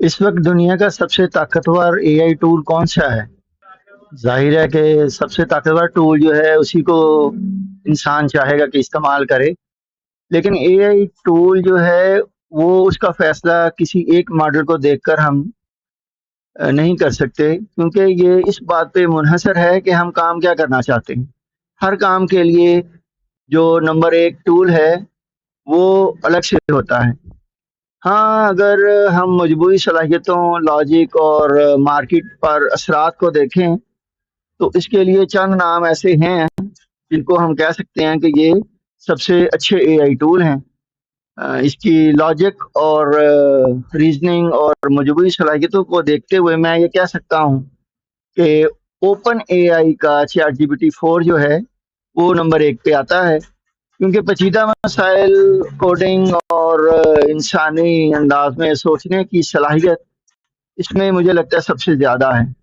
इस वक्त दुनिया का सबसे ताकतवर एआई टूल कौन सा है? ज़ाहिर है कि सबसे ताकतवर टूल जो है उसी को इंसान चाहेगा कि इस्तेमाल करे। लेकिन एआई टूल जो है वो उसका फ़ैसला किसी एक मॉडल को देखकर हम नहीं कर सकते, क्योंकि ये इस बात पे मुनहसर है कि हम काम क्या करना चाहते हैं। हर काम के लिए जो नंबर 1 टूल है वो अलग से होता है। हाँ, अगर हम मजमूई सलाहियतों, लॉजिक और मार्केट पर असरात को देखें, तो इसके लिए चंद नाम ऐसे हैं जिनको हम कह सकते हैं कि ये सबसे अच्छे एआई टूल हैं। इसकी लॉजिक और रीजनिंग और मजमूई सलाहियतों को देखते हुए मैं ये कह सकता हूँ कि ओपन एआई का चैट जीपीटी 4 जो है वो नंबर 1 पे आता है, क्योंकि पेचीदा मसाइल, कोडिंग और इंसानी अंदाज में सोचने की सलाहियत इसमें मुझे लगता है सबसे ज़्यादा है।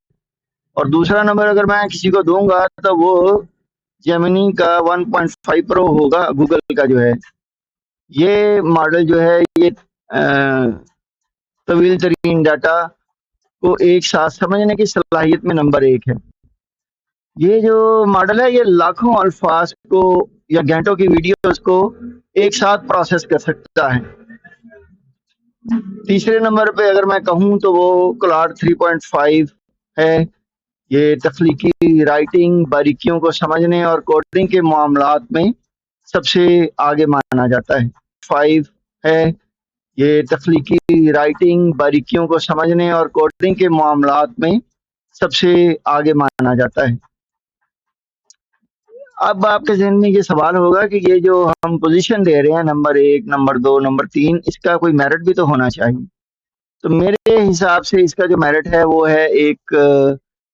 और दूसरा नंबर अगर मैं किसी को दूंगा तो वो जेमिनी का 1.5 प्रो होगा, गूगल का जो है। ये मॉडल जो है ये तवील तरीन डाटा को एक साथ समझने की सलाहियत में नंबर 1 है। ये जो मॉडल है ये लाखों अल्फाज को या घंटों की वीडियोस को एक साथ प्रोसेस कर सकता है। तीसरे नंबर पे अगर मैं कहूँ तो वो क्लाउड 3.5 है। ये तख्लीकी राइटिंग, बारीकियों को समझने और कोडिंग के मामलात में सबसे आगे माना जाता है। 5 है। ये तख्लीकी राइटिंग, बारीकियों को समझने और कोडिंग के मामलात में सबसे आगे माना जाता है। अब आपके ज़हन में ये सवाल होगा कि ये जो हम पोजीशन दे रहे हैं नंबर 1, नंबर 2, नंबर 3, इसका कोई मेरिट भी तो होना चाहिए। तो मेरे हिसाब से इसका जो मेरिट है वो है एक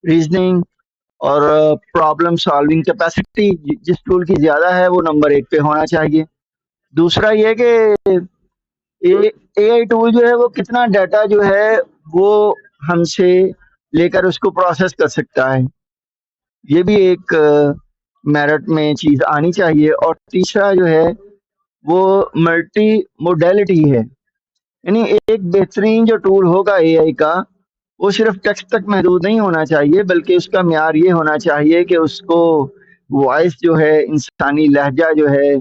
रीजनिंग और प्रॉब्लम सॉल्विंग कैपेसिटी। जिस टूल की ज़्यादा है वो नंबर 1 पे होना चाहिए। दूसरा ये कि एआई टूल जो है वो कितना डाटा जो है वो हमसे लेकर उसको प्रोसेस कर सकता है, ये भी एक मेरिट में चीज़ आनी चाहिए। और तीसरा जो है वो मल्टी मोडेलिटी है, यानी एक बेहतरीन जो टूल होगा एआई का वो सिर्फ टेक्स्ट तक महदूद नहीं होना चाहिए, बल्कि उसका म्यार ये होना चाहिए कि उसको वॉइस जो है, इंसानी लहजा जो है,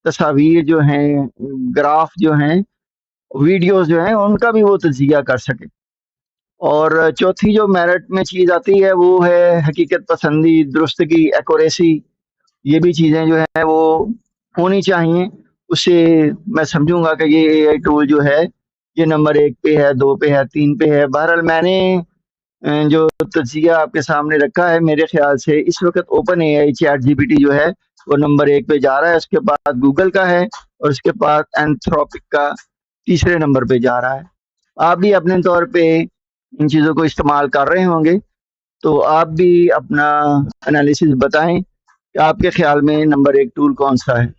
तस्वीर जो हैं, ग्राफ जो हैं, वीडियोस जो हैं, उनका भी वो तजिया कर सके। और चौथी जो मेरिट में चीज़ आती है वो है हकीकत पसंदी, दुरुस्तगी, एक्यूरेसी। ये भी चीज़ें जो हैं वो होनी चाहिए। उससे मैं समझूंगा कि ये एआई टूल जो है ये नंबर 1 पे है, 2 पे है, 3 पे है। बहरहाल मैंने जो तजिया आपके सामने रखा है, मेरे ख्याल से इस वक्त ओपन एआई चैट जीपीटी जो है वो नंबर 1 पे जा रहा है। उसके बाद गूगल का है और उसके बाद एंथ्रोपिक का तीसरे नंबर पे जा रहा है। आप भी अपने तौर पे इन चीज़ों को इस्तेमाल कर रहे होंगे, तो आप भी अपना एनालिसिस बताएं कि आपके ख्याल में नंबर 1 टूल कौन सा है।